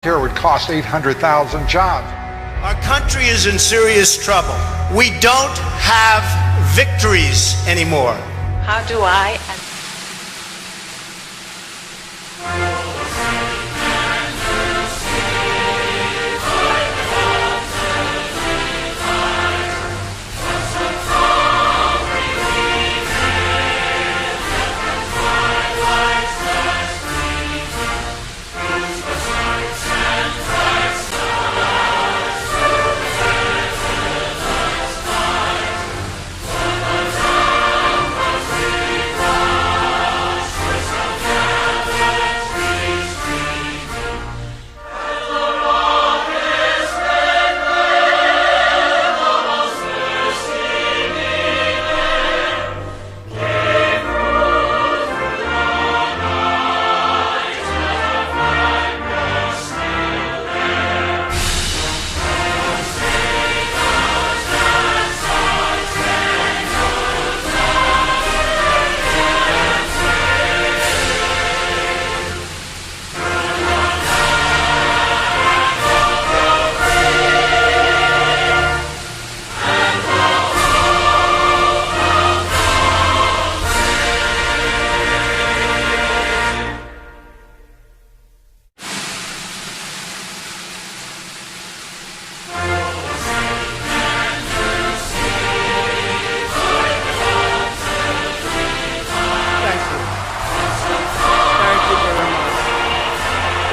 Here would cost 800,000 jobs. Our country is in serious trouble. We don't have victories anymore. How do I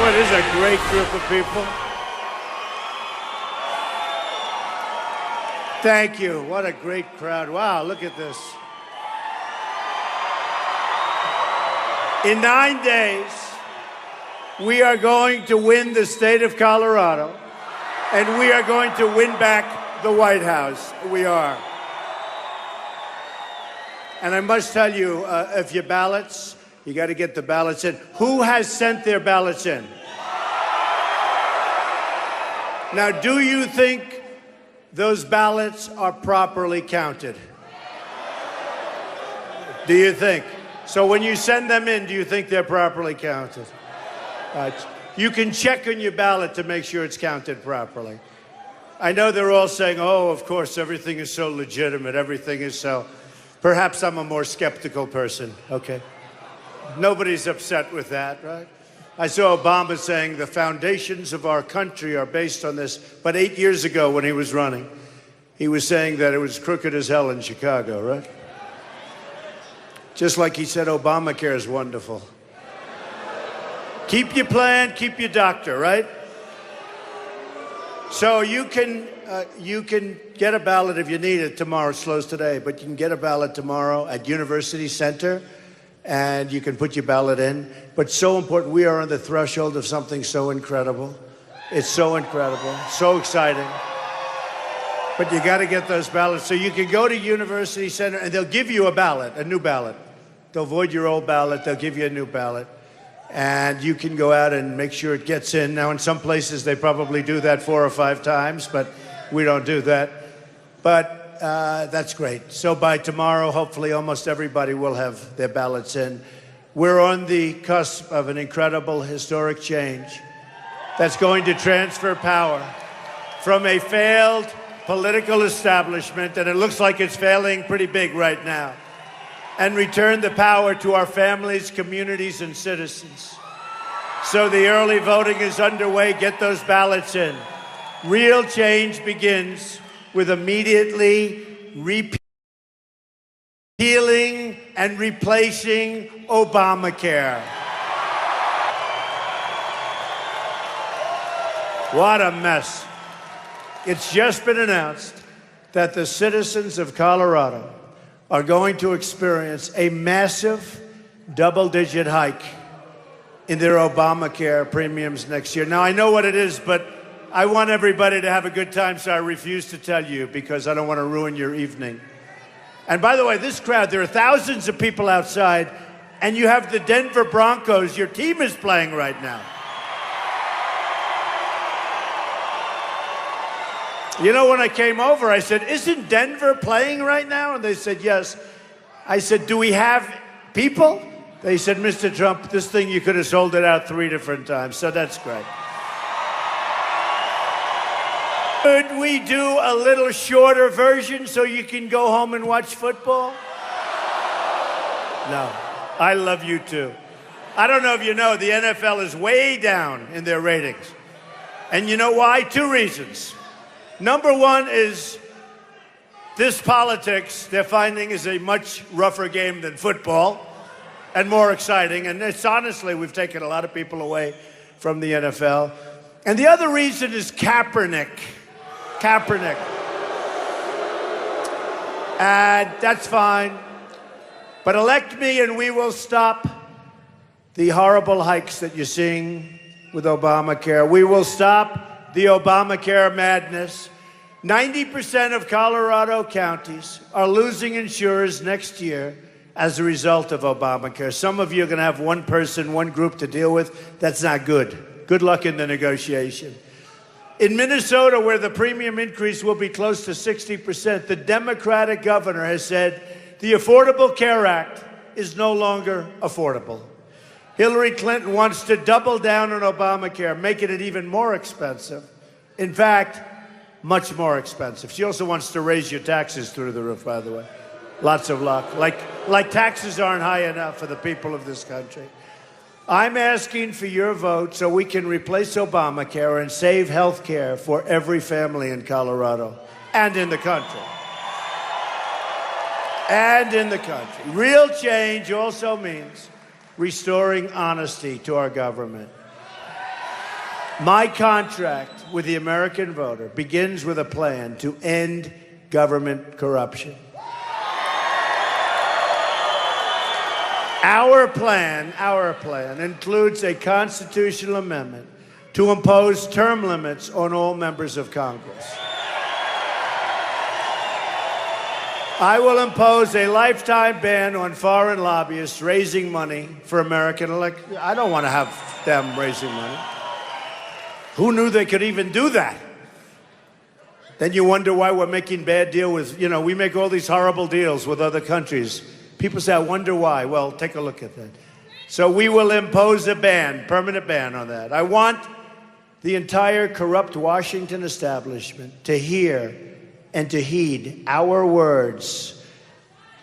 It is a great group of people. Thank you. What a great crowd. Wow, look at this. In 9 days, we are going to win the state of Colorado, and we are going to win back the White House. We are. And I must tell you, if your ballots, you got to get the ballots in. Who has sent their ballots in? Now, do you think those ballots are properly counted? Do you think? So when you send them in, do you think they're properly counted? You can check on your ballot to make sure it's counted properly. I know they're all saying, oh, of course, everything is so legitimate, everything is so... Perhaps I'm a more skeptical person, okay? Nobody's upset with that, right? I saw Obama saying the foundations of our country are based on this. But 8 years ago when he was running, he was saying that it was crooked as hell in Chicago, right? Just like he said Obamacare is wonderful. Keep your plan, keep your doctor, right? So you can get a ballot if you need it tomorrow. It's closed today, but you can get a ballot tomorrow at University Center. And you can put your ballot in. But so important, we are on the threshold of something so incredible. It's so incredible, so exciting. But you got to get those ballots. So you can go to University Center, and they'll give you a ballot, a new ballot. They'll void your old ballot. They'll give you a new ballot. And you can go out and make sure it gets in. Now, in some places, they probably do that 4 or 5 times, but we don't do that. But that's great. So by tomorrow, hopefully, almost everybody will have their ballots in. We're on the cusp of an incredible, historic change that's going to transfer power from a failed political establishment, and it looks like it's failing pretty big right now, and return the power to our families, communities, and citizens. So the early voting is underway. Get those ballots in. Real change begins with immediately repealing and replacing Obamacare. What a mess. It's just been announced that the citizens of Colorado are going to experience a massive double-digit hike in their Obamacare premiums next year. Now, I know what it is, but I want everybody to have a good time, so I refuse to tell you because I don't want to ruin your evening. And by the way, this crowd, there are thousands of people outside, and you have the Denver Broncos. Your team is playing right now. You know, when I came over, I said, isn't Denver playing right now? And they said, yes. I said, do we have people? They said, Mr. Trump, this thing, you could have sold it out 3 different times, so that's great. Could we do a little shorter version so you can go home and watch football? No. I love you too. I don't know if you know, the NFL is way down in their ratings. And you know why? 2 reasons. Number one is this politics, they're finding, is a much rougher game than football and more exciting. And it's honestly, we've taken a lot of people away from the NFL. And the other reason is Kaepernick. Kaepernick. And that's fine. But elect me and we will stop the horrible hikes that you're seeing with Obamacare. We will stop the Obamacare madness. 90% of Colorado counties are losing insurers next year as a result of Obamacare. Some of you are going to have one person, one group to deal with. That's not good. Good luck in the negotiation. In Minnesota, where the premium increase will be close to 60%, the Democratic governor has said the Affordable Care Act is no longer affordable. Hillary Clinton wants to double down on Obamacare, making it even more expensive. In fact, much more expensive. She also wants to raise your taxes through the roof, by the way. Lots of luck. Like taxes aren't high enough for the people of this country. I'm asking for your vote so we can replace Obamacare and save health care for every family in Colorado and in the country. And in the country. Real change also means restoring honesty to our government. My contract with the American voter begins with a plan to end government corruption. Our plan includes a constitutional amendment to impose term limits on all members of Congress. I will impose a lifetime ban on foreign lobbyists raising money for American elections. I don't want to have them raising money. Who knew they could even do that? Then you wonder why we're making bad deals with, we make all these horrible deals with other countries. People say, I wonder why. Well, take a look at that. So we will impose a ban, permanent ban on that. I want the entire corrupt Washington establishment to hear and to heed our words.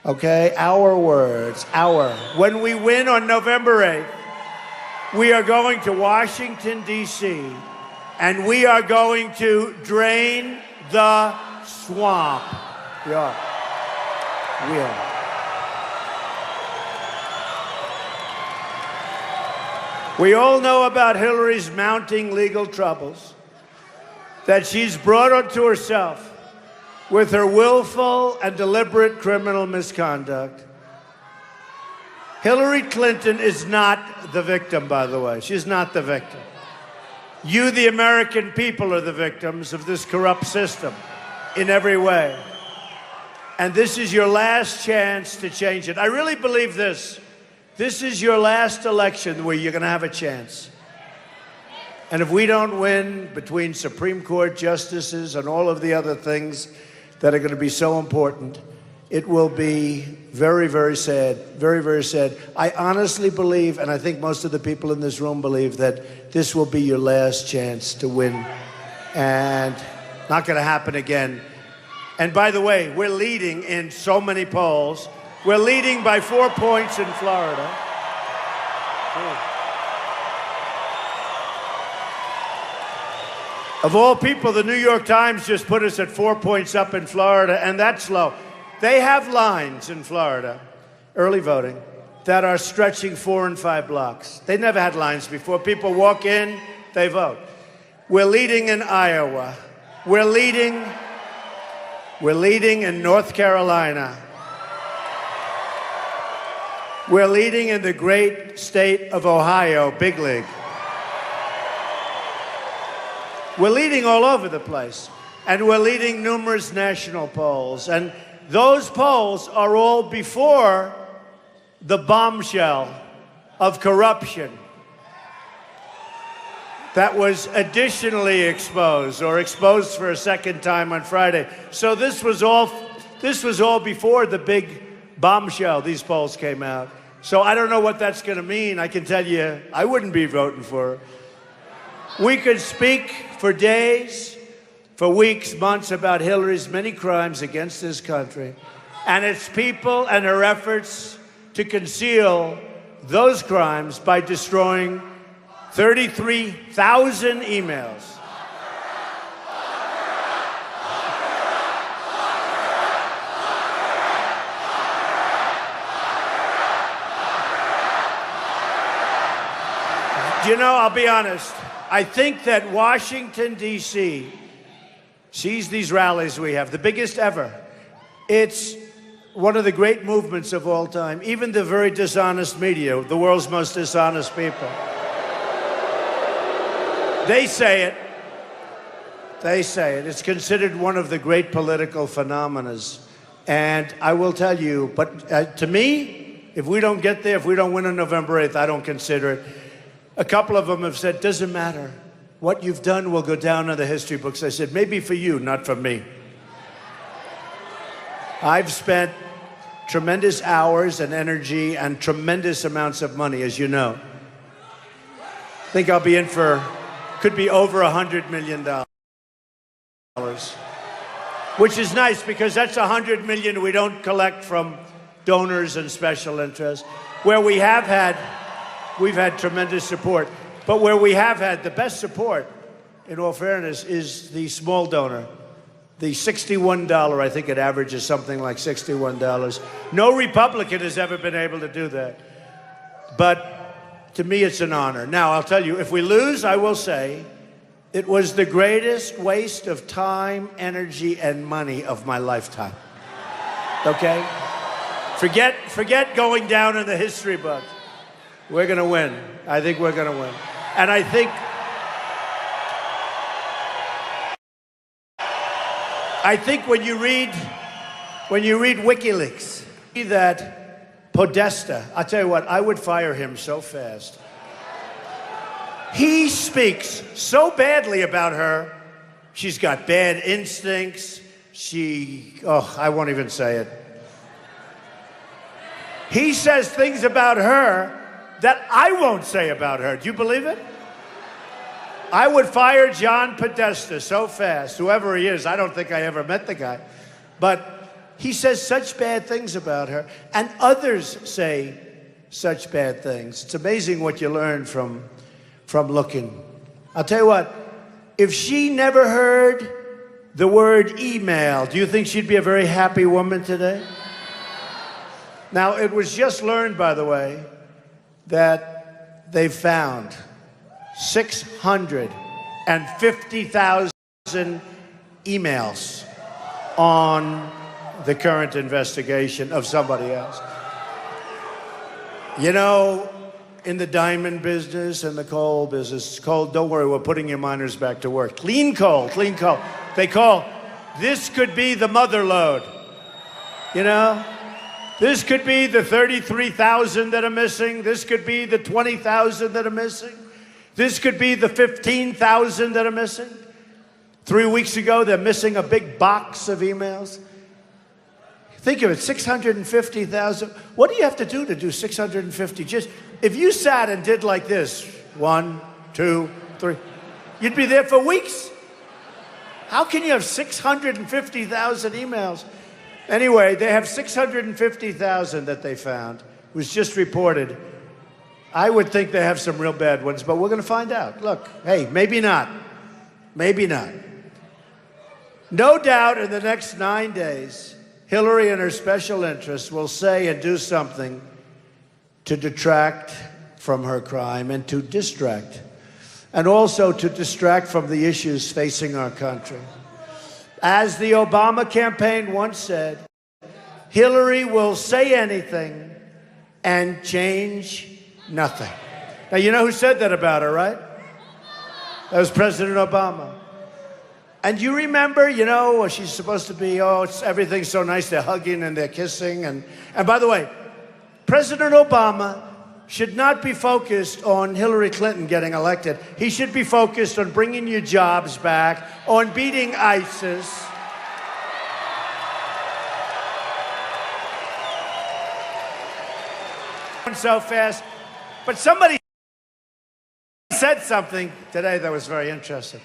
Okay? Our words. When we win on November 8th, we are going to Washington, D.C., and we are going to drain the swamp. We are. We are. We all know about Hillary's mounting legal troubles that she's brought onto herself with her willful and deliberate criminal misconduct. Hillary Clinton is not the victim, by the way. She's not the victim. You, the American people, are the victims of this corrupt system in every way. And this is your last chance to change it. I really believe this. This is your last election where you're going to have a chance. And if we don't win between Supreme Court justices and all of the other things that are going to be so important, it will be very, very sad, very, very sad. I honestly believe, and I think most of the people in this room believe, that this will be your last chance to win. And not going to happen again. And by the way, we're leading in so many polls. We're leading by 4 points in Florida. Of all people, the New York Times just put us at 4 points up in Florida, and that's low. They have lines in Florida, early voting, that are stretching 4 and 5 blocks. They never had lines before. People walk in, they vote. We're leading in Iowa. We're leading in North Carolina. We're leading in the great state of Ohio, big league. We're leading all over the place. And we're leading numerous national polls. And those polls are all before the bombshell of corruption that was additionally exposed, or exposed for a second time on Friday. So this was all before the big bombshell. These polls came out. So I don't know what that's going to mean. I can tell you, I wouldn't be voting for her. We could speak for days for weeks, months about Hillary's many crimes against this country and its people and her efforts to conceal those crimes by destroying 33,000 emails. You know, I'll be honest. I think that Washington, D.C. sees these rallies we have, the biggest ever. It's one of the great movements of all time. Even the very dishonest media, the world's most dishonest people. They say it. They say it. It's considered one of the great political phenomena. And I will tell you, but to me, if we don't get there, if we don't win on November 8th, I don't consider it. A couple of them have said, doesn't matter. What you've done will go down in the history books. I said, maybe for you, not for me. I've spent tremendous hours and energy and tremendous amounts of money, as you know. I think I'll be in for, could be over $100 million. Which is nice because that's $100 million we don't collect from donors and special interests. Where we have had, we've had tremendous support. But where we have had the best support, in all fairness, is the small donor. The $61, I think it averages something like $61. No Republican has ever been able to do that. But to me, it's an honor. Now, I'll tell you, if we lose, I will say, it was the greatest waste of time, energy, and money of my lifetime. Okay? Forget going down in the history books. We're going to win. I think we're going to win. And I think when you read WikiLeaks, that Podesta, I'll tell you what, I would fire him so fast. He speaks so badly about her. She's got bad instincts. I won't even say it. He says things about her that I won't say about her. Do you believe it? I would fire John Podesta so fast, whoever he is. I don't think I ever met the guy. But he says such bad things about her, and others say such bad things. It's amazing what you learn from looking. I'll tell you what, if she never heard the word email, do you think she'd be a very happy woman today? Now, it was just learned, by the way, that they've found 650,000 emails on the current investigation of somebody else. You know, in the diamond business and the coal business, coal, don't worry, we're putting your miners back to work. Clean coal, clean coal. They call, this could be the mother lode, you know? This could be the 33,000 that are missing. This could be the 20,000 that are missing. This could be the 15,000 that are missing. 3 weeks ago, they're missing a big box of emails. Think of it, 650,000. What do you have to do 650? Just, if you sat and did like this, 1, 2, 3, you'd be there for weeks. How can you have 650,000 emails? Anyway, they have 650,000 that they found. It was just reported. I would think they have some real bad ones, but we're going to find out. Look, hey, maybe not. Maybe not. No doubt in the next 9 days, Hillary and her special interests will say and do something to detract from her crime and to distract, and also to distract from the issues facing our country. As the Obama campaign once said, Hillary will say anything and change nothing. Now, you know who said that about her, right? That was President Obama. And you remember, you know, she's supposed to be, everything's so nice, they're hugging and they're kissing. And by the way, President Obama should not be focused on Hillary Clinton getting elected. He should be focused on bringing your jobs back, on beating ISIS. So fast. But somebody said something today that was very interesting.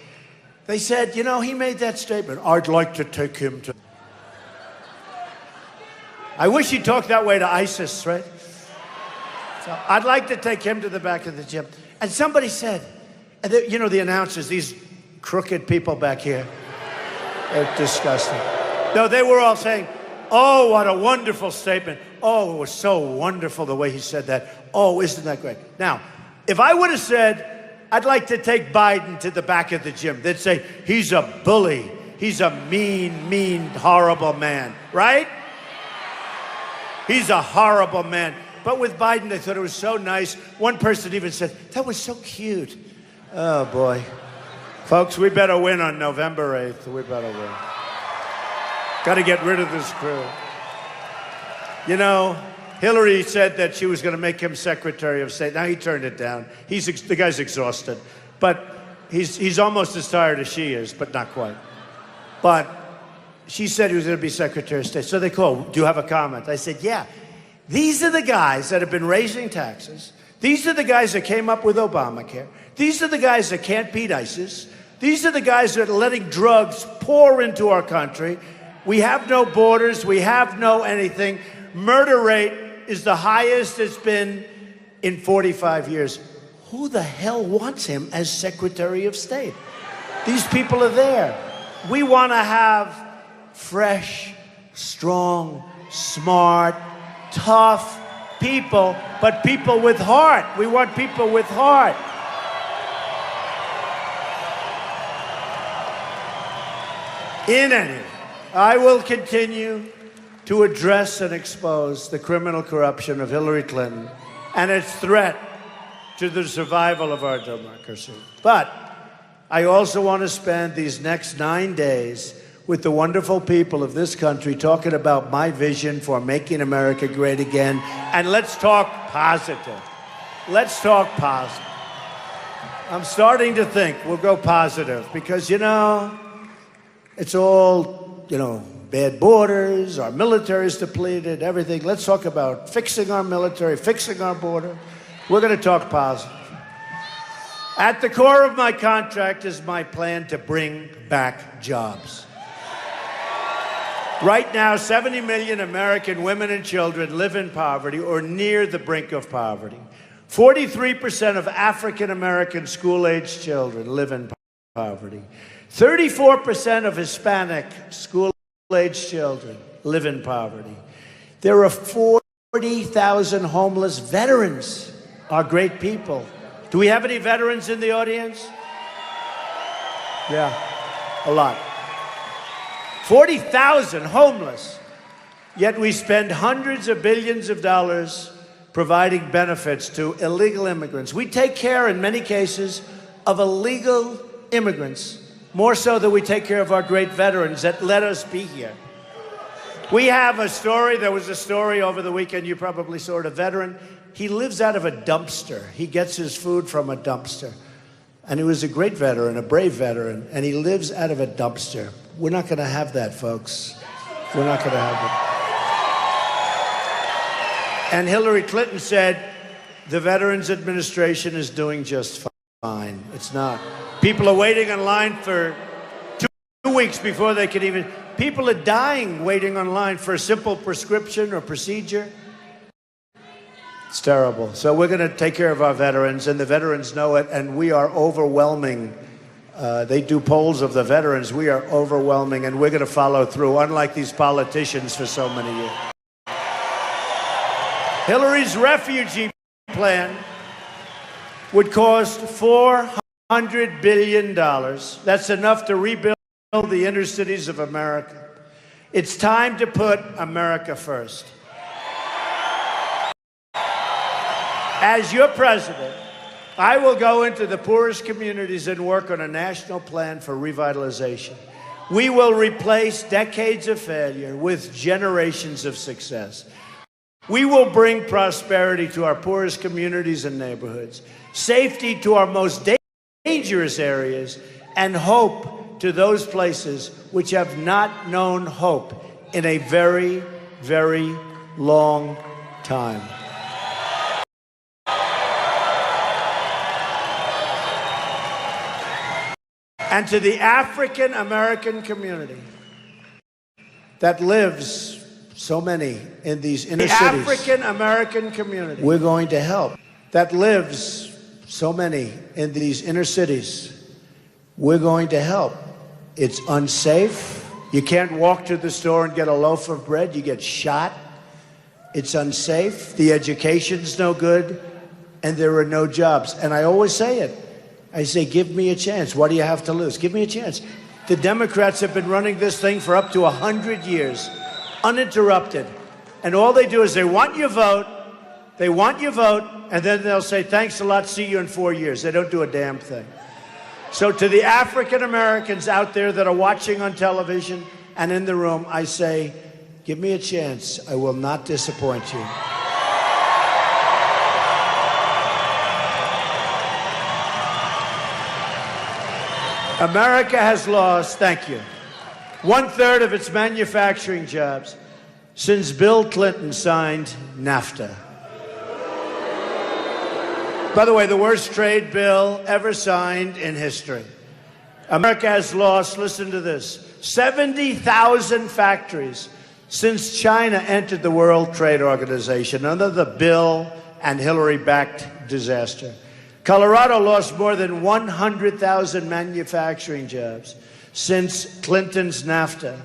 They said, you know, he made that statement. I'd like to take him to... I wish he talked that way to ISIS, right? So I'd like to take him to the back of the gym. And somebody said, you know, the announcers, these crooked people back here, they're disgusting. No, they were all saying, oh, what a wonderful statement. Oh, it was so wonderful the way he said that. Oh, isn't that great? Now, if I would have said, I'd like to take Biden to the back of the gym, they'd say, he's a bully. He's a mean, horrible man, right? He's a horrible man. But with Biden, they thought it was so nice. One person even said, that was so cute. Oh, boy. Folks, we better win on November 8th. We better win. Got to get rid of this crew. You know, Hillary said that she was going to make him Secretary of State. Now he turned it down. The guy's exhausted. But he's almost as tired as she is, but not quite. But she said he was going to be Secretary of State. So they called, do you have a comment? I said, yeah. These are the guys that have been raising taxes. These are the guys that came up with Obamacare. These are the guys that can't beat ISIS. These are the guys that are letting drugs pour into our country. We have no borders. We have no anything. Murder rate is the highest it's been in 45 years. Who the hell wants him as Secretary of State? These people are there. We want to have fresh, strong, smart, tough people, but people with heart. We want people with heart. In any, I will continue to address and expose the criminal corruption of Hillary Clinton and its threat to the survival of our democracy. But I also want to spend these next 9 days with the wonderful people of this country talking about my vision for making America great again. And let's talk positive. Let's talk positive. I'm starting to think we'll go positive because, you know, it's all, you know, bad borders, our military is depleted, everything. Let's talk about fixing our military, fixing our border. We're going to talk positive. At the core of my contract is my plan to bring back jobs. Right now, 70 million American women and children live in poverty or near the brink of poverty. 43% of African-American school-aged children live in poverty. 34% of Hispanic school-aged children live in poverty. There are 40,000 homeless veterans, are great people. Do we have any veterans in the audience? Yeah, a lot. 40,000 homeless, yet we spend hundreds of billions of dollars providing benefits to illegal immigrants. We take care, in many cases, of illegal immigrants, more so than we take care of our great veterans that let us be here. We have a story, there was a story over the weekend, you probably saw it, a veteran. He lives out of a dumpster. He gets his food from a dumpster. And he was a great veteran, a brave veteran, and he lives out of a dumpster. We're not going to have that, folks. We're not going to have it. And Hillary Clinton said the Veterans Administration is doing just fine. It's not. People are waiting in line for 2 weeks before they can even... People are dying waiting online for a simple prescription or procedure. It's terrible. So we're going to take care of our veterans, and the veterans know it, and we are overwhelming. They do polls of the veterans. We are overwhelming, and we're going to follow through, unlike these politicians for so many years. Hillary's refugee plan would cost $400 billion. That's enough to rebuild the inner cities of America. It's time to put America first. As your president, I will go into the poorest communities and work on a national plan for revitalization. We will replace decades of failure with generations of success. We will bring prosperity to our poorest communities and neighborhoods, safety to our most dangerous areas, and hope to those places which have not known hope in a very, very long time. And to the African American community that lives, so many, in these inner cities. The African American community we're going to help. That lives, so many, in these inner cities. We're going to help. It's unsafe. You can't walk to the store and get a loaf of bread. You get shot. It's unsafe. The education's no good. And there are no jobs. And I always say it. I say, give me a chance. What do you have to lose? Give me a chance. The Democrats have been running this thing for up to 100 years, uninterrupted. And all they do is they want your vote, and then they'll say, thanks a lot, see you in 4 years. They don't do a damn thing. So to the African Americans out there that are watching on television and in the room, I say, give me a chance. I will not disappoint you. America has lost, thank you, 1/3 of its manufacturing jobs since Bill Clinton signed NAFTA. By the way, the worst trade bill ever signed in history. America has lost, listen to this, 70,000 factories since China entered the World Trade Organization under the Bill and Hillary-backed disaster. Colorado lost more than 100,000 manufacturing jobs since Clinton's NAFTA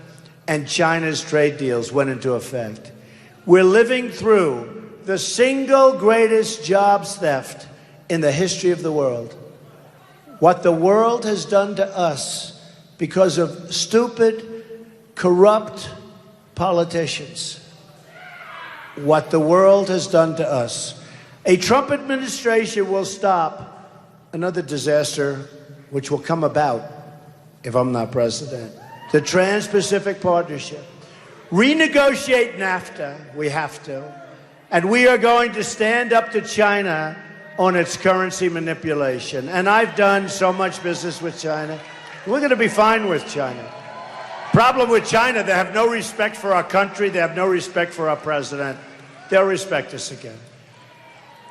and China's trade deals went into effect. We're living through the single greatest jobs theft in the history of the world. What the world has done to us because of stupid, corrupt politicians. What the world has done to us. A Trump administration will stop another disaster which will come about if I'm not president. The Trans-Pacific Partnership. Renegotiate NAFTA, we have to. And we are going to stand up to China on its currency manipulation. And I've done so much business with China. We're going to be fine with China. Problem with China, they have no respect for our country. They have no respect for our president. They'll respect us again.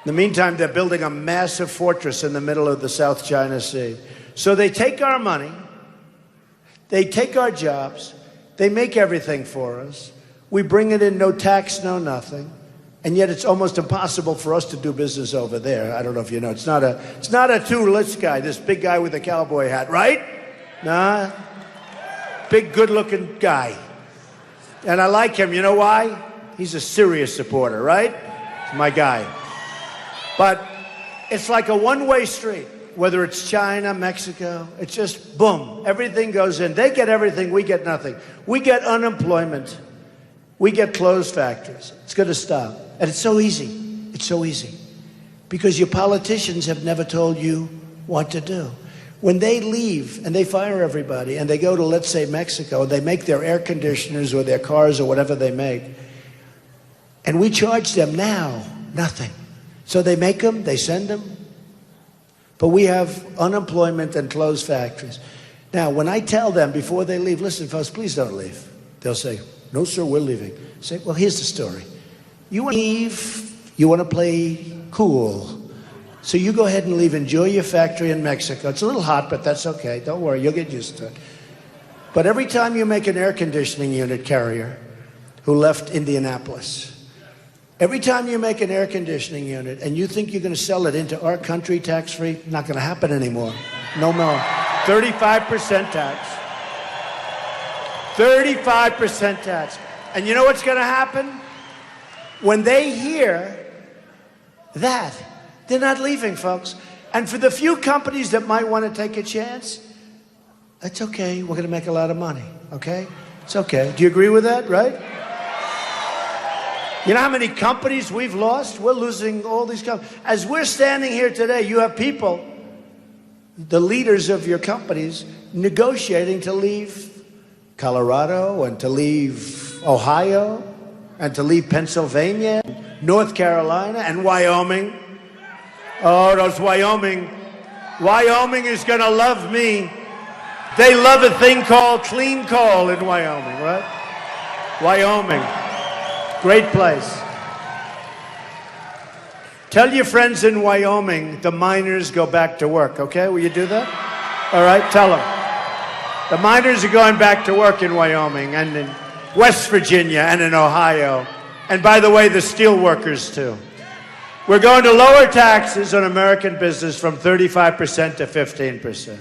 In the meantime, they're building a massive fortress in the middle of the South China Sea. So they take our money, they take our jobs, they make everything for us. We bring it in, no tax, no nothing. And yet it's almost impossible for us to do business over there. I don't know if you know. It's not a tourist guy, this big guy with a cowboy hat, right? Nah. Big, good-looking guy. And I like him. You know why? He's a serious supporter, right? It's my guy. But it's like a one-way street, whether it's China, Mexico. It's just, boom, everything goes in. They get everything, we get nothing. We get unemployment. We get closed factories. It's going to stop. And it's so easy. It's so easy. Because your politicians have never told you what to do. When they leave and they fire everybody and they go to, let's say, Mexico, they make their air conditioners or their cars or whatever they make, and we charge them now nothing. So they make them, they send them, but we have unemployment and closed factories. Now, when I tell them before they leave, listen, folks, please don't leave. They'll say, no, sir, we're leaving. I say, well, here's the story. You want to leave, you want to play cool. So you go ahead and leave, enjoy your factory in Mexico. It's a little hot, but that's okay. Don't worry, you'll get used to it. But every time you make an air conditioning unit carrier who left Indianapolis, every time you make an air conditioning unit and you think you're going to sell it into our country tax-free, not going to happen anymore. No more. 35% tax. 35% tax. And you know what's going to happen? When they hear that, they're not leaving, folks. And for the few companies that might want to take a chance, it's okay. We're going to make a lot of money, okay? It's okay. Do you agree with that, right? You know how many companies we've lost? We're losing all these companies. As we're standing here today, you have people, the leaders of your companies, negotiating to leave Colorado and to leave Ohio and to leave Pennsylvania, North Carolina, and Wyoming. Oh, those Wyoming is going to love me. They love a thing called clean coal in Wyoming, right? Wyoming. Great place. Tell your friends in Wyoming the miners go back to work, okay? Will you do that? All right, tell them. The miners are going back to work in Wyoming and in West Virginia and in Ohio. And by the way, the steel workers too. We're going to lower taxes on American business from 35% to 15%.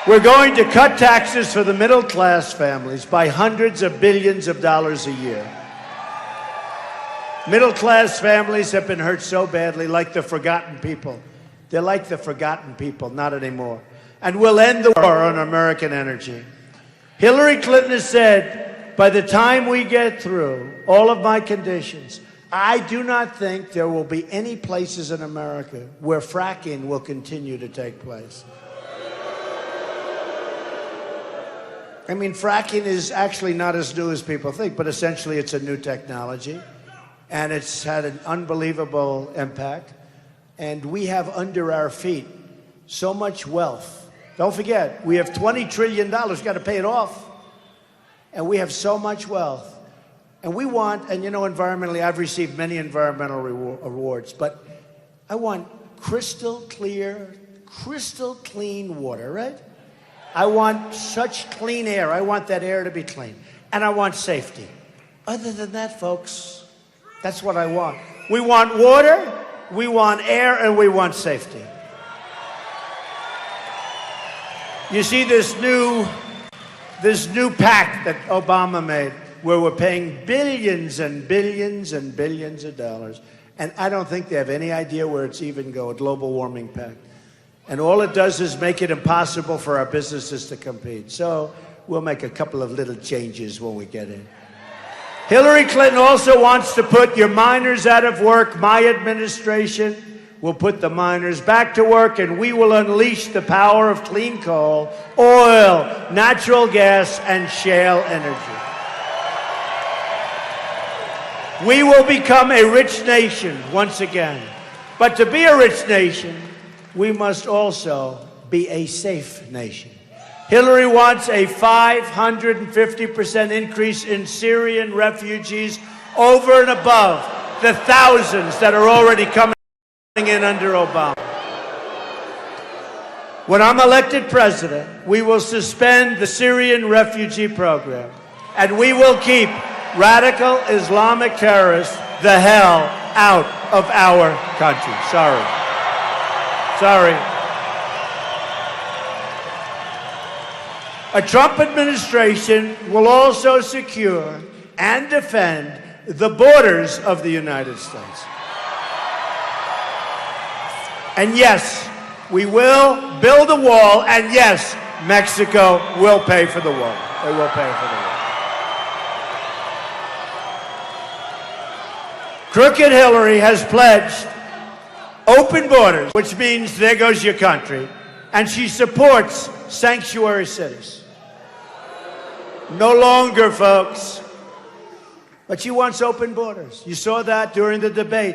We're going to cut taxes for the middle-class families by hundreds of billions of dollars a year. Middle-class families have been hurt so badly, like the forgotten people. They're like the forgotten people, not anymore. And we'll end the war on American energy. Hillary Clinton has said, by the time we get through all of my conditions, I do not think there will be any places in America where fracking will continue to take place. I mean, fracking is actually not as new as people think, but essentially it's a new technology, and it's had an unbelievable impact. And we have under our feet so much wealth. Don't forget, we have $20 trillion. We've got to pay it off. And we have so much wealth. And we want, and you know, environmentally, I've received many environmental awards, but I want crystal clear, crystal clean water, right? I want such clean air. I want that air to be clean. And I want safety. Other than that, folks, that's what I want. We want water, we want air, and we want safety. You see this new pact that Obama made, where we're paying billions and billions and billions of dollars. And I don't think they have any idea where it's even going, a global warming pact. And all it does is make it impossible for our businesses to compete. So we'll make a couple of little changes when we get in. Hillary Clinton also wants to put your miners out of work. My administration will put the miners back to work, and we will unleash the power of clean coal, oil, natural gas, and shale energy. We will become a rich nation once again. But to be a rich nation, we must also be a safe nation. Hillary wants a 550% increase in Syrian refugees over and above the thousands that are already coming in under Obama. When I'm elected president, we will suspend the Syrian refugee program, and we will keep radical Islamic terrorists the hell out of our country. Sorry. A Trump administration will also secure and defend the borders of the United States. And yes, we will build a wall, and yes, Mexico will pay for the wall. They will pay for the wall. Crooked Hillary has pledged open borders, which means there goes your country, and she supports sanctuary cities. No longer, folks. But she wants open borders. You saw that during the debate.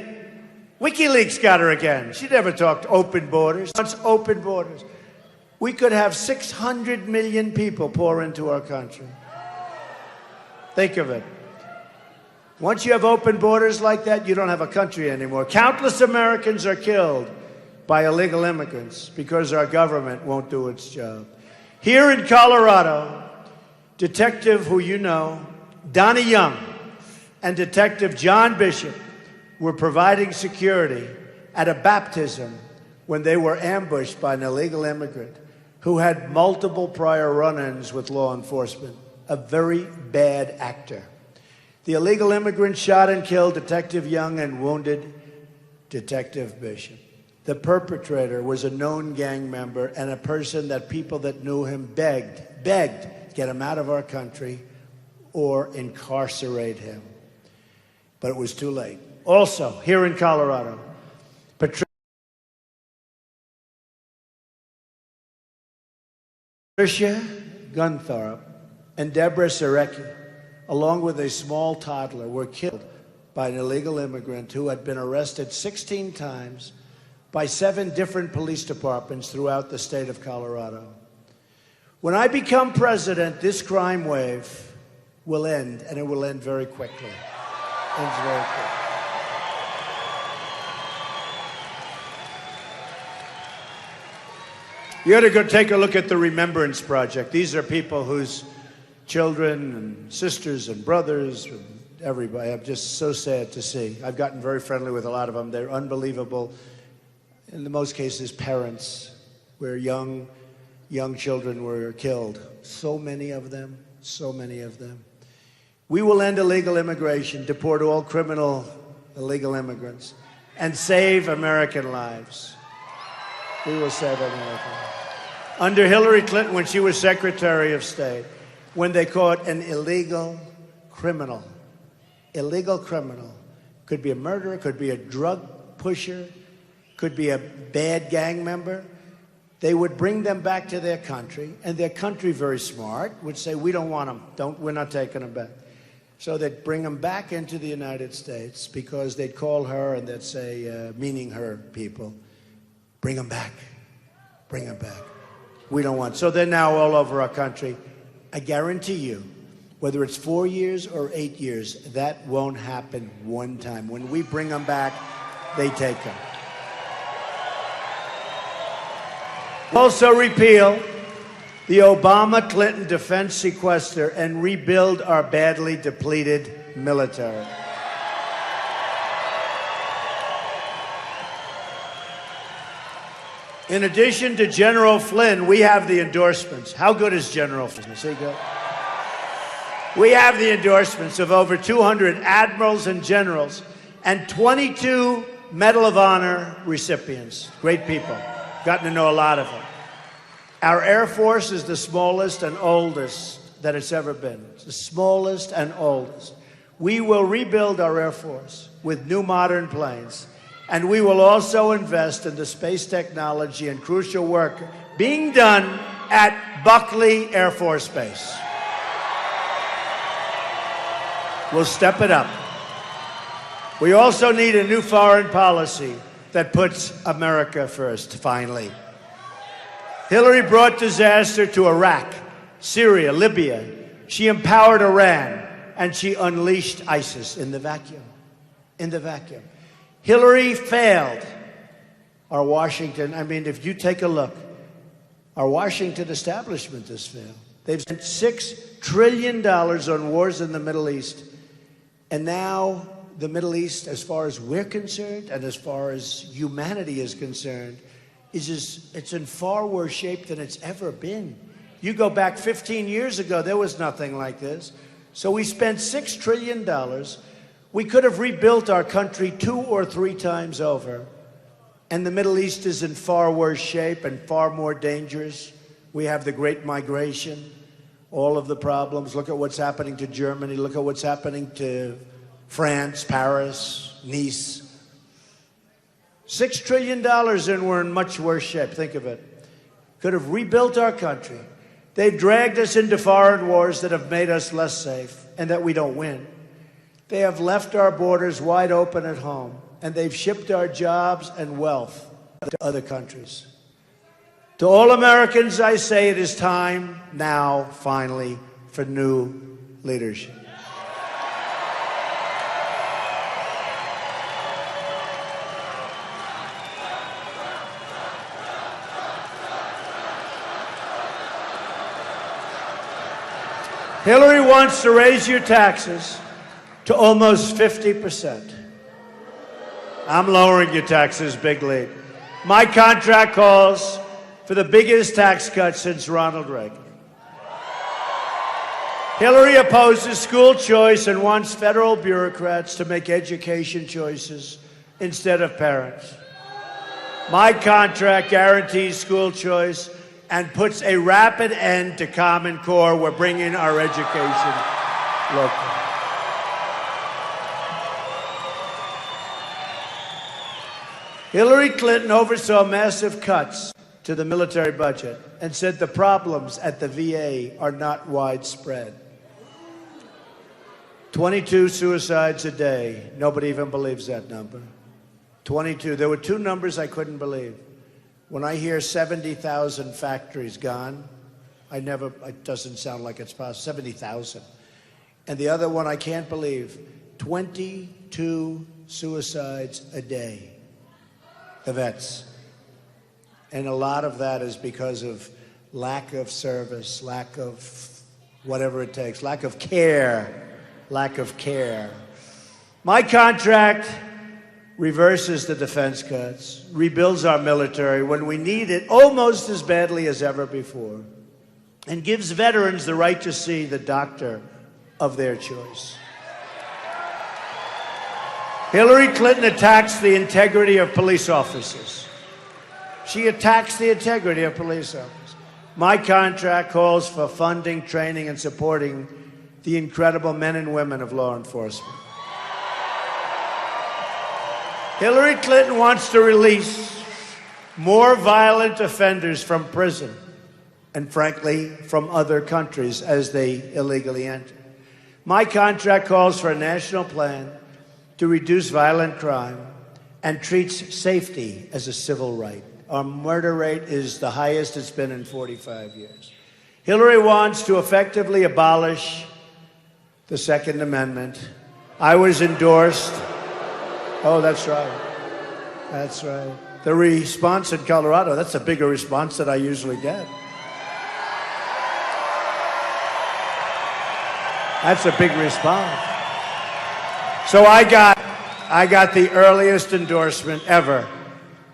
WikiLeaks got her again. She never talked open borders. She wants open borders. We could have 600 million people pour into our country. Think of it. Once you have open borders like that, you don't have a country anymore. Countless Americans are killed by illegal immigrants because our government won't do its job. Here in Colorado, Detective, who you know, Donnie Young, and Detective John Bishop were providing security at a baptism when they were ambushed by an illegal immigrant who had multiple prior run-ins with law enforcement, a very bad actor. The illegal immigrant shot and killed Detective Young and wounded Detective Bishop. The perpetrator was a known gang member and a person that people that knew him begged, get him out of our country or incarcerate him. But it was too late. Also, here in Colorado, Patricia Gunthorpe and Deborah Serecki, along with a small toddler, were killed by an illegal immigrant who had been arrested 16 times by 7 different police departments throughout the state of Colorado. When I become president, this crime wave will end, and it will end very quickly. Ends very quickly. You ought to go take a look at the Remembrance Project. These are people whose children and sisters and brothers and everybody. I'm just so sad to see. I've gotten very friendly with a lot of them. They're unbelievable. In the most cases, parents where young children were killed. So many of them, so many of them. We will end illegal immigration, deport all criminal illegal immigrants, and save American lives. We will save American lives. Under Hillary Clinton, when she was Secretary of State, when they caught an illegal criminal, could be a murderer, could be a drug pusher, could be a bad gang member, they would bring them back to their country, and their country, very smart, would say, we don't want them, we're not taking them back. So they'd bring them back into the United States because they'd call her and they'd say, meaning her people, bring them back, bring them back. We don't want. So they're now all over our country. I guarantee you, whether it's 4 years or 8 years, that won't happen one time. When we bring them back, they take them. Also repeal the Obama-Clinton defense sequester and rebuild our badly depleted military. In addition to General Flynn, we have the endorsements. How good is General Flynn? Is he good? We have the endorsements of over 200 admirals and generals and 22 Medal of Honor recipients. Great people. Gotten to know a lot of them. Our Air Force is the smallest and oldest that it's ever been. It's the smallest and oldest. We will rebuild our Air Force with new modern planes. And we will also invest in the space technology and crucial work being done at Buckley Air Force Base. We'll step it up. We also need a new foreign policy that puts America first, finally. Hillary brought disaster to Iraq, Syria, Libya. She empowered Iran, and she unleashed ISIS in the vacuum. In the vacuum. Hillary failed our Washington. I mean, if you take a look, our Washington establishment has failed. They've spent $6 trillion on wars in the Middle East. And now the Middle East, as far as we're concerned and as far as humanity is concerned, it's in far worse shape than it's ever been. You go back 15 years ago, there was nothing like this. So we spent $6 trillion. We could have rebuilt our country 2 or 3 times over. And the Middle East is in far worse shape and far more dangerous. We have the Great Migration, all of the problems. Look at what's happening to Germany. Look at what's happening to France, Paris, Nice. $6 trillion and we're in much worse shape. Think of it. Could have rebuilt our country. They've dragged us into foreign wars that have made us less safe and that we don't win. They have left our borders wide open at home, and they've shipped our jobs and wealth to other countries. To all Americans, I say it is time now, finally, for new leadership. Hillary wants to raise your taxes to almost 50%. I'm lowering your taxes, big league. My contract calls for the biggest tax cut since Ronald Reagan. Hillary opposes school choice and wants federal bureaucrats to make education choices instead of parents. My contract guarantees school choice and puts a rapid end to Common Core. We're bringing our education local. Hillary Clinton oversaw massive cuts to the military budget and said the problems at the VA are not widespread. 22 suicides a day. Nobody even believes that number. 22. There were 2 numbers I couldn't believe. When I hear 70,000 factories gone, it doesn't sound like it's possible. 70,000. And the other one I can't believe, 22 suicides a day. The vets. And a lot of that is because of lack of service, lack of whatever it takes, lack of care. My contract reverses the defense cuts, rebuilds our military when we need it almost as badly as ever before, and gives veterans the right to see the doctor of their choice. Hillary Clinton attacks the integrity of police officers. She attacks the integrity of police officers. My contract calls for funding, training, and supporting the incredible men and women of law enforcement. Hillary Clinton wants to release more violent offenders from prison and, frankly, from other countries as they illegally enter. My contract calls for a national plan to reduce violent crime and treats safety as a civil right. Our murder rate is the highest it's been in 45 years. Hillary wants to effectively abolish the Second Amendment. I was endorsed. Oh, that's right. That's right. The response in Colorado, that's a bigger response than I usually get. That's a big response. So I got the earliest endorsement ever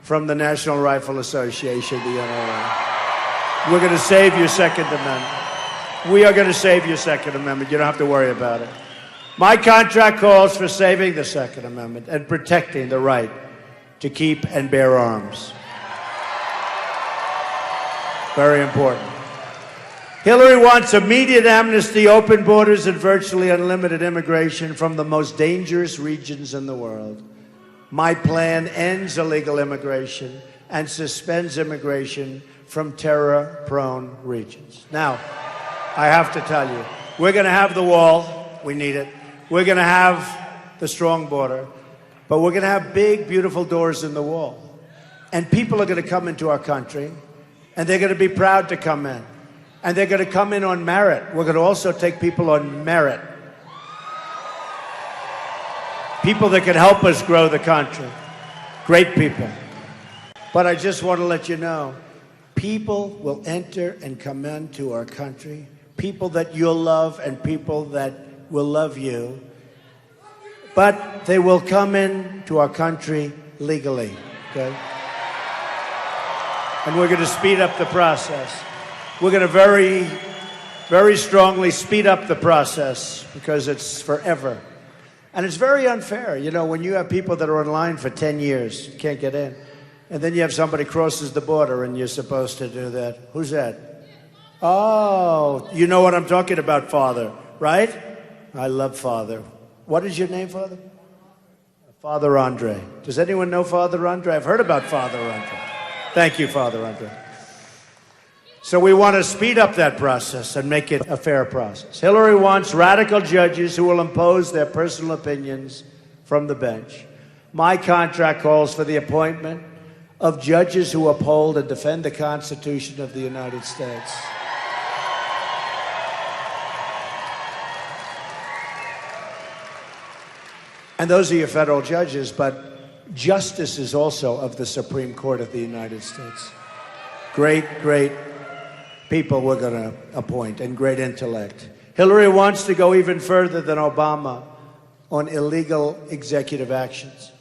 from the National Rifle Association, the NRA. We're going to save your Second Amendment. We are going to save your Second Amendment. You don't have to worry about it. My contract calls for saving the Second Amendment and protecting the right to keep and bear arms. Very important. Hillary wants immediate amnesty, open borders, and virtually unlimited immigration from the most dangerous regions in the world. My plan ends illegal immigration and suspends immigration from terror-prone regions. Now, I have to tell you, we're going to have the wall. We need it. We're going to have the strong border. But we're going to have big, beautiful doors in the wall. And people are going to come into our country, and they're going to be proud to come in. And they're going to come in on merit. We're going to also take people on merit. People that can help us grow the country. Great people. But I just want to let you know, people will enter and come into our country. People that you'll love and people that will love you. But they will come in to our country legally, okay? And we're going to speed up the process. We're going to very, very strongly speed up the process because it's forever. And it's very unfair. You know, when you have people that are in line for 10 years, you can't get in. And then you have somebody crosses the border and you're supposed to do that. Who's that? Oh, you know what I'm talking about, Father, right? I love Father. What is your name, Father? Father Andre. Does anyone know Father Andre? I've heard about Father Andre. Thank you, Father Andre. So we want to speed up that process and make it a fair process. Hillary wants radical judges who will impose their personal opinions from the bench. My contract calls for the appointment of judges who uphold and defend the Constitution of the United States. And those are your federal judges, but justices also of the Supreme Court of the United States. Great, great people we're going to appoint, and great intellect. Hillary wants to go even further than Obama on illegal executive actions.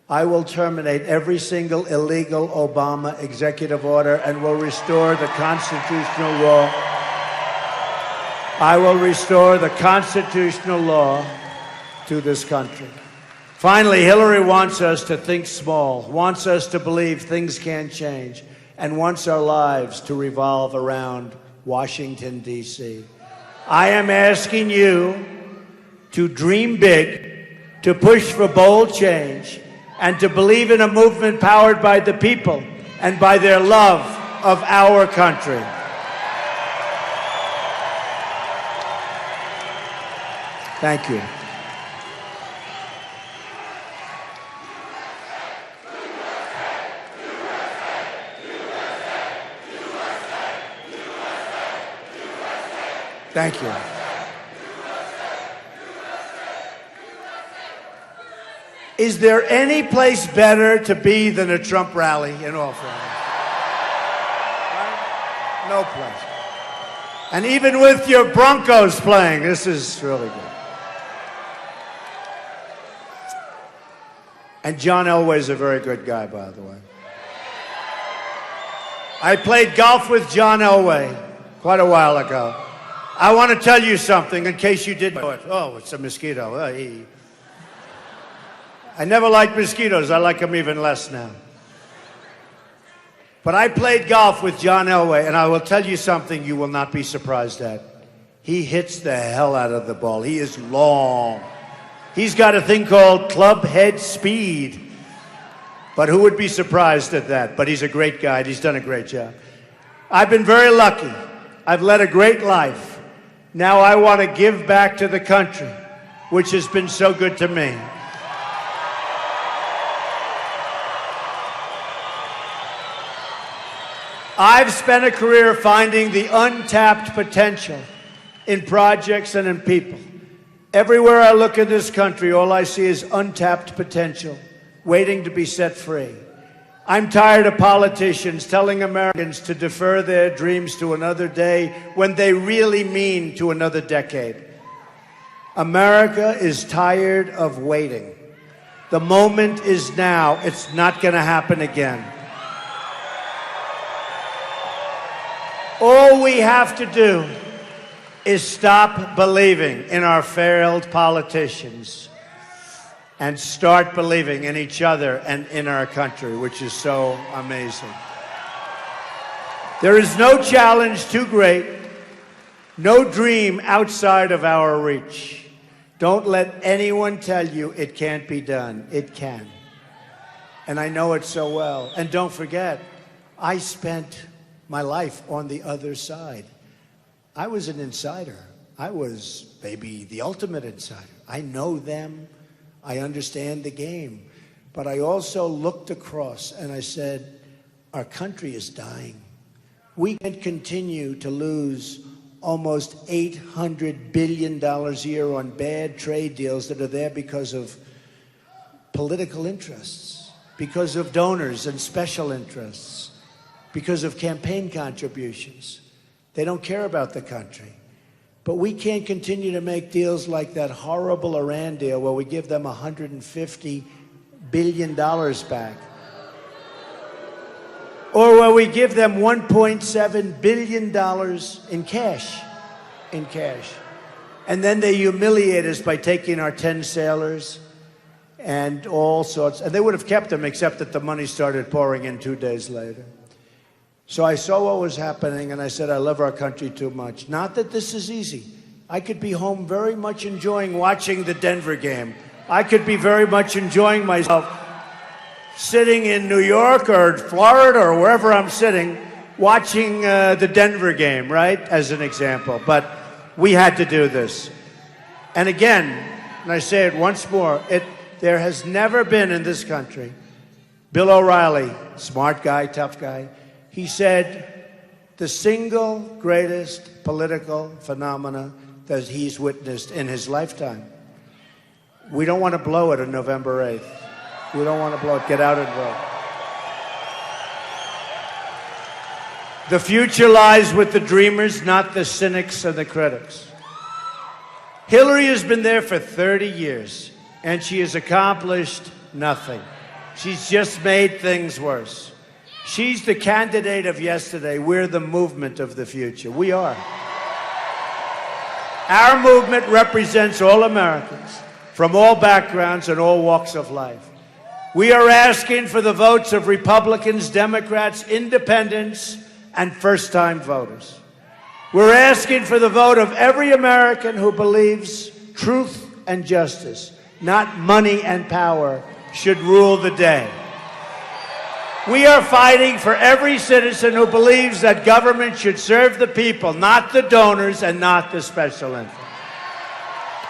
I will terminate every single illegal Obama executive order and will restore the constitutional law. I will restore the constitutional law to this country. Finally, Hillary wants us to think small, wants us to believe things can change, and wants our lives to revolve around Washington, D.C. I am asking you to dream big, to push for bold change, and to believe in a movement powered by the people and by their love of our country. Thank you. Thank you. Is there any place better to be than a Trump rally, in all fairness? No place. And even with your Broncos playing, this is really good. And John Elway's a very good guy, by the way. I played golf with John Elway quite a while ago. I want to tell you something in case you didn't know it. Oh, it's a mosquito. I never liked mosquitoes. I like them even less now. But I played golf with John Elway, and I will tell you something you will not be surprised at. He hits the hell out of the ball. He is long. He's got a thing called club head speed. But who would be surprised at that? But he's a great guy, and he's done a great job. I've been very lucky. I've led a great life. Now I want to give back to the country, which has been so good to me. I've spent a career finding the untapped potential in projects and in people. Everywhere I look in this country, all I see is untapped potential, waiting to be set free. I'm tired of politicians telling Americans to defer their dreams to another day when they really mean to another decade. America is tired of waiting. The moment is now. It's not going to happen again. All we have to do is stop believing in our failed politicians and start believing in each other and in our country, which is so amazing. There is no challenge too great, no dream outside of our reach. Don't let anyone tell you it can't be done. It can. And I know it so well. And don't forget, I spent my life on the other side. I was an insider. I was maybe the ultimate insider. I know them. I understand the game. But I also looked across and I said, our country is dying. We can't continue to lose almost $800 billion a year on bad trade deals that are there because of political interests, because of donors and special interests, because of campaign contributions. They don't care about the country. But we can't continue to make deals like that horrible Iran deal where we give them $150 billion back. Or where we give them $1.7 billion in cash. And then they humiliate us by taking our 10 sailors and all sorts. And they would have kept them except that the money started pouring in 2 days later. So I saw what was happening, and I said, I love our country too much. Not that this is easy. I could be home very much enjoying watching the Denver game. I could be very much enjoying myself sitting in New York or Florida or wherever I'm sitting, watching the Denver game, right, as an example. But we had to do this. And again, and I say it once more, there has never been in this country, Bill O'Reilly, smart guy, tough guy, he said, the single greatest political phenomena that he's witnessed in his lifetime. We don't want to blow it on November 8th. We don't want to blow it. Get out and vote. The future lies with the dreamers, not the cynics and the critics. Hillary has been there for 30 years, and she has accomplished nothing. She's just made things worse. She's the candidate of yesterday. We're the movement of the future. We are. Our movement represents all Americans from all backgrounds and all walks of life. We are asking for the votes of Republicans, Democrats, independents, and first-time voters. We're asking for the vote of every American who believes truth and justice, not money and power, should rule the day. We are fighting for every citizen who believes that government should serve the people, not the donors and not the special interests.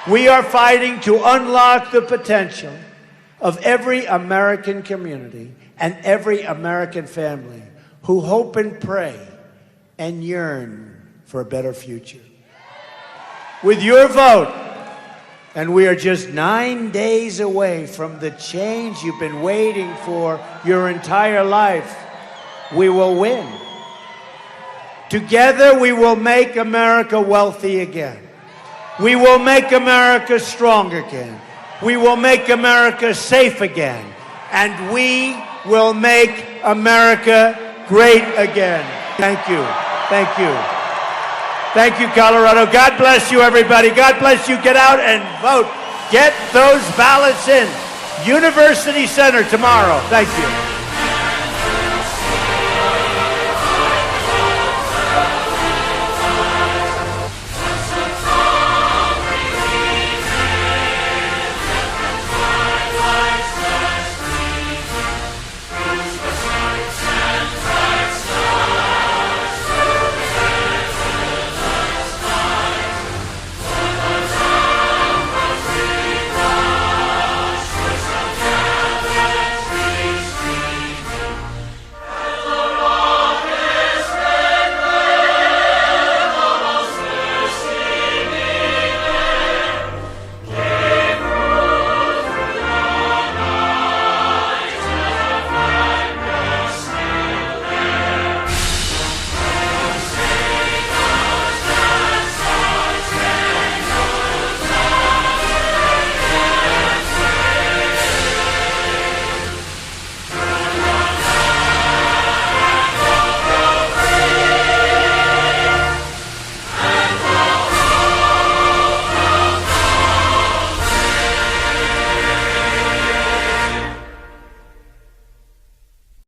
We are fighting to unlock the potential of every American community and every American family who hope and pray and yearn for a better future. With your vote, and we are just 9 days away from the change you've been waiting for your entire life, we will win. Together, we will make America wealthy again. We will make America strong again. We will make America safe again. And we will make America great again. Thank you. Thank you. Thank you, Colorado. God bless you, everybody. God bless you. Get out and vote. Get those ballots in. University Center tomorrow. Thank you.